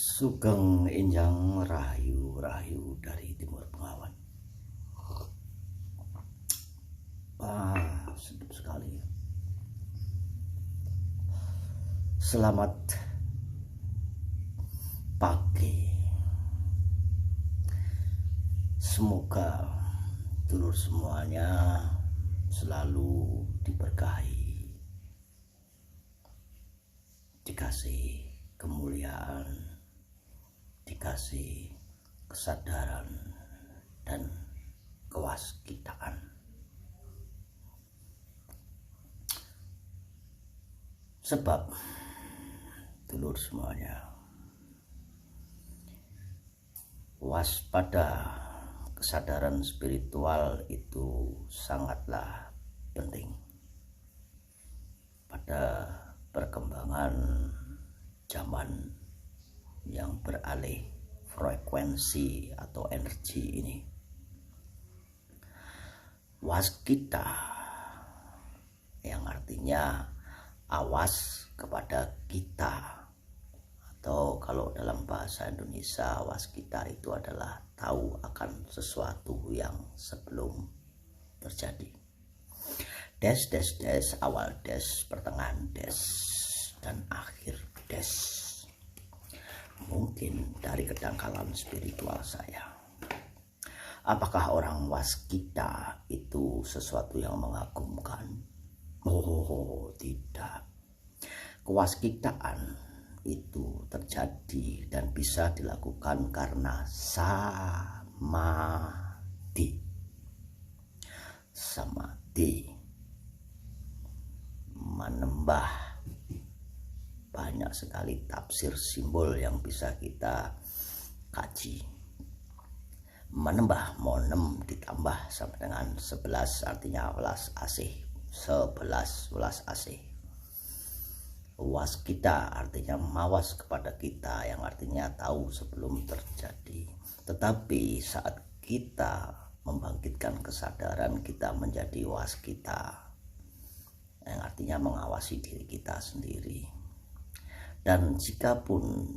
Sugeng Injang Rahayu dari Timur Bengawan. Sedap sekali. Selamat pagi. Semoga dulur semuanya selalu diberkahi, dikasih kemuliaan, dikasih kesadaran dan kewaskitaan. Sebab dulur semuanya, waspada kesadaran spiritual itu sangatlah penting pada perkembangan zaman yang beralih frekuensi atau energi ini. Waskita yang artinya awas kepada kita, atau kalau dalam bahasa Indonesia waskita itu adalah tahu akan sesuatu yang sebelum terjadi. Awal pertengahan dan akhir mungkin dari kedangkalan spiritual saya. Apakah orang waskita itu sesuatu yang mengagumkan? Oh, tidak. Kewaskitaan itu terjadi dan bisa dilakukan karena samadhi. Menembah. Banyak sekali tafsir simbol yang bisa kita kaji. Menembah, monem ditambah sama dengan 11 artinya welas asih. 11 welas asih. Waskita artinya mawas kepada kita, yang artinya tahu sebelum terjadi. Tetapi saat kita membangkitkan kesadaran, kita menjadi waskita, yang artinya mengawasi diri kita sendiri. Dan jikapun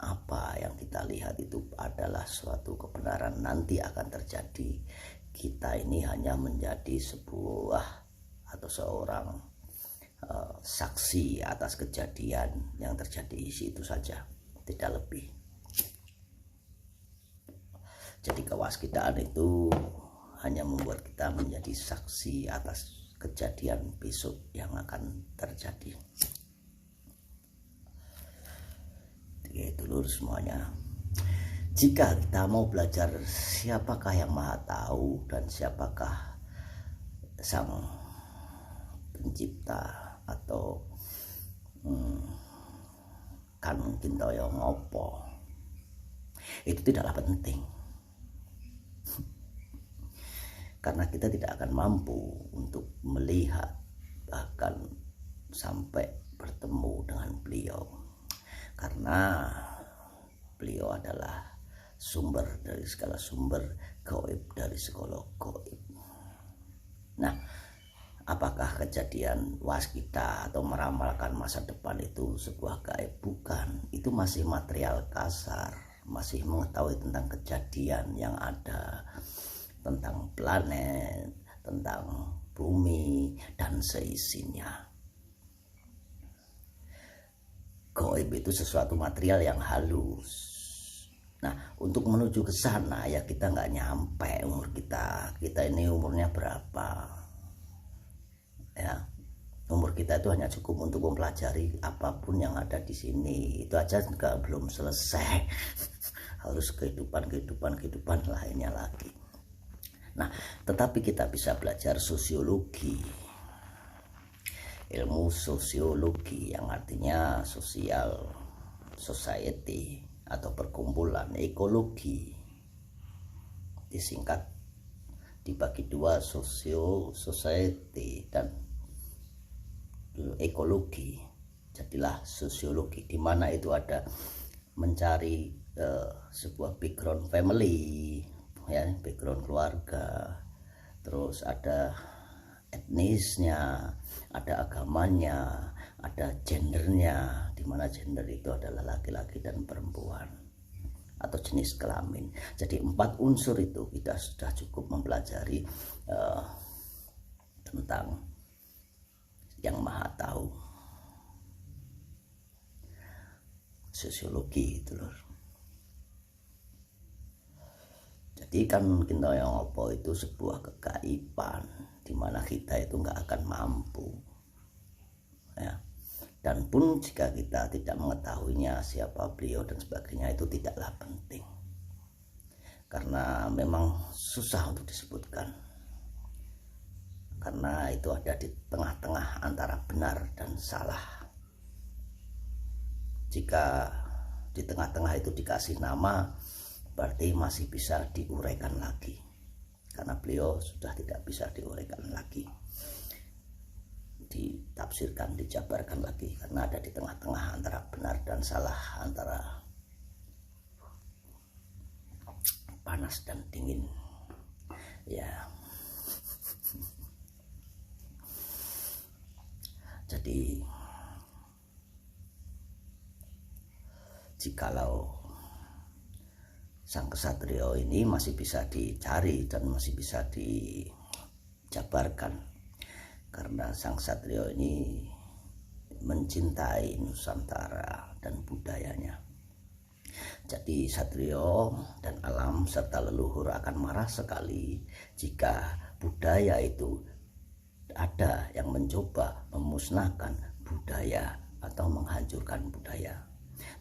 apa yang kita lihat itu adalah suatu kebenaran, nanti akan terjadi, kita ini hanya menjadi sebuah atau seorang saksi atas kejadian yang terjadi di situ saja, tidak lebih. Jadi kewaskitaan itu hanya membuat kita menjadi saksi atas kejadian besok yang akan terjadi. Dulur semuanya, jika kita mau belajar siapakah yang maha tahu dan siapakah sang pencipta atau kan kintoyo ngopo, itu tidaklah penting, karena kita tidak akan mampu untuk melihat bahkan sampai bertemu dengan beliau, karena beliau adalah sumber dari segala sumber, gaib dari segala gaib. Nah, apakah kejadian waskita atau meramalkan masa depan itu sebuah gaib? Bukan, itu masih material kasar, masih mengetahui tentang kejadian yang ada, tentang planet, tentang bumi dan seisinya. Gaib itu sesuatu material yang halus. Nah, untuk menuju ke sana ya kita nggak nyampe umur kita. Kita ini umurnya berapa? Ya, umur kita itu hanya cukup untuk mempelajari apapun yang ada di sini. Itu aja juga belum selesai. Harus kehidupan lainnya lagi. Nah, tetapi kita bisa belajar sosiologi. Ilmu sosiologi yang artinya sosial, society atau perkumpulan, ekologi disingkat dibagi dua, society dan ekologi, jadilah sosiologi, di mana itu ada mencari sebuah background family, ya, background keluarga, terus ada etnisnya, ada agamanya, ada gendernya, di mana gender itu adalah laki-laki dan perempuan atau jenis kelamin. Jadi 4 unsur itu kita sudah cukup mempelajari tentang Yang Maha Tahu, sosiologi itu loh. Jadi kan kita yang apa itu sebuah kegaiban di mana kita itu nggak akan mampu, ya. Dan pun jika kita tidak mengetahuinya siapa beliau dan sebagainya, itu tidaklah penting, karena memang susah untuk disebutkan, karena itu ada di tengah-tengah antara benar dan salah. Jika di tengah-tengah itu dikasih nama, berarti masih bisa diuraikan lagi, karena beliau sudah tidak bisa diuraikan lagi, ditafsirkan, dijabarkan lagi, karena ada di tengah-tengah antara benar dan salah, antara panas dan dingin, ya. Jadi jikalau sang kesatria ini masih bisa dicari dan masih bisa dijabarkan, karena sang satria ini mencintai Nusantara dan budayanya. Jadi satria dan alam serta leluhur akan marah sekali jika budaya itu ada yang mencoba memusnahkan budaya atau menghancurkan budaya.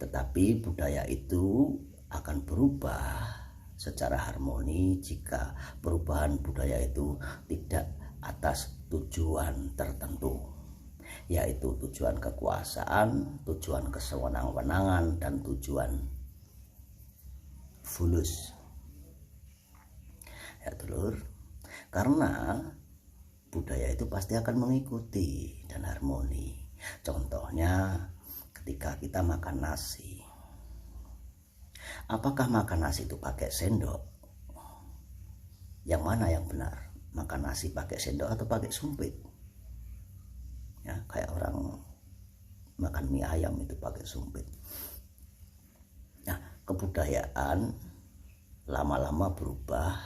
Tetapi budaya itu akan berubah secara harmoni jika perubahan budaya itu tidak atas tujuan tertentu, yaitu tujuan kekuasaan, tujuan kesewenang-wenangan, dan tujuan fulus, ya dulur. Karena budaya itu pasti akan mengikuti dan harmoni. Contohnya ketika kita makan nasi, apakah makan nasi itu pakai sendok? Yang mana yang benar? Makan nasi pakai sendok atau pakai sumpit? Ya, kayak orang makan mie ayam itu pakai sumpit. Nah, kebudayaan lama-lama berubah,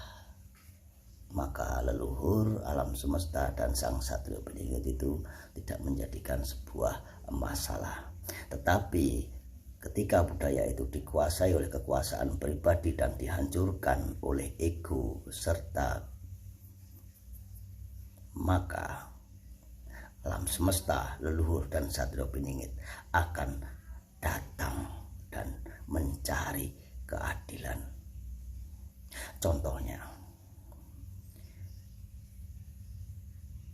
maka leluhur, alam semesta, dan sang satria peningit itu tidak menjadikan sebuah masalah. Tetapi ketika budaya itu dikuasai oleh kekuasaan pribadi dan dihancurkan oleh ego serta, maka alam semesta, leluhur, dan satria peningit akan datang dan mencari keadilan. Contohnya,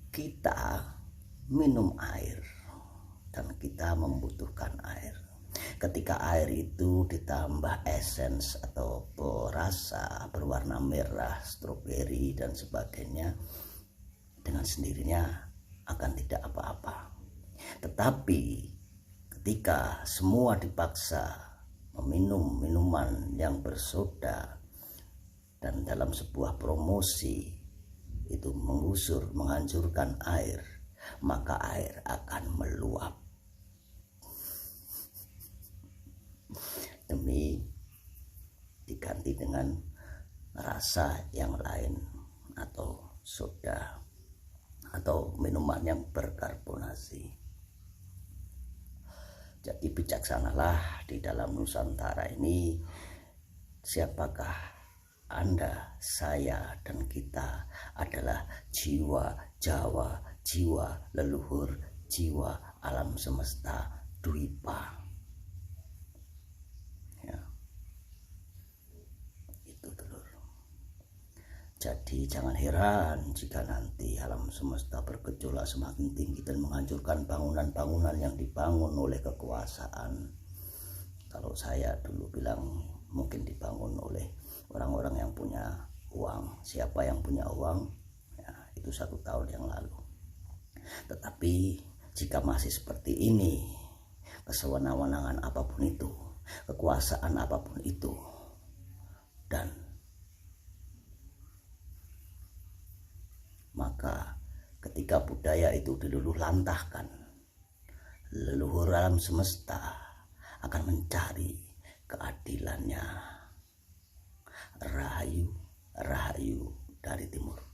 kita minum air dan kita membutuhkan air. Ketika air itu ditambah esens atau perasa berwarna merah, stroberi dan sebagainya, dengan sendirinya akan tidak apa-apa. Tetapi ketika semua dipaksa meminum minuman yang bersoda dan dalam sebuah promosi itu menggusur, menghancurkan air, maka air akan meluap demi diganti dengan rasa yang lain atau soda atau minuman yang berkarbonasi. Jadi bijaksanalah di dalam Nusantara ini. Siapakah Anda, saya, dan kita adalah jiwa Jawa, jiwa leluhur, jiwa alam semesta Dwipa. Ya, itu dulur. Jadi jangan heran jika nanti alam semesta bergejolak semakin tinggi dan menghancurkan bangunan-bangunan yang dibangun oleh kekuasaan. Kalau saya dulu bilang mungkin dibangun oleh orang-orang yang punya uang. Siapa yang punya uang? Ya, itu 1 tahun yang lalu. Tetapi jika masih seperti ini, kesewenang-wenangan apapun itu, kekuasaan apapun itu, dan maka ketika budaya itu diluluh lantahkan, leluhur alam semesta akan mencari keadilannya. Rahayu, rahayu dari timur.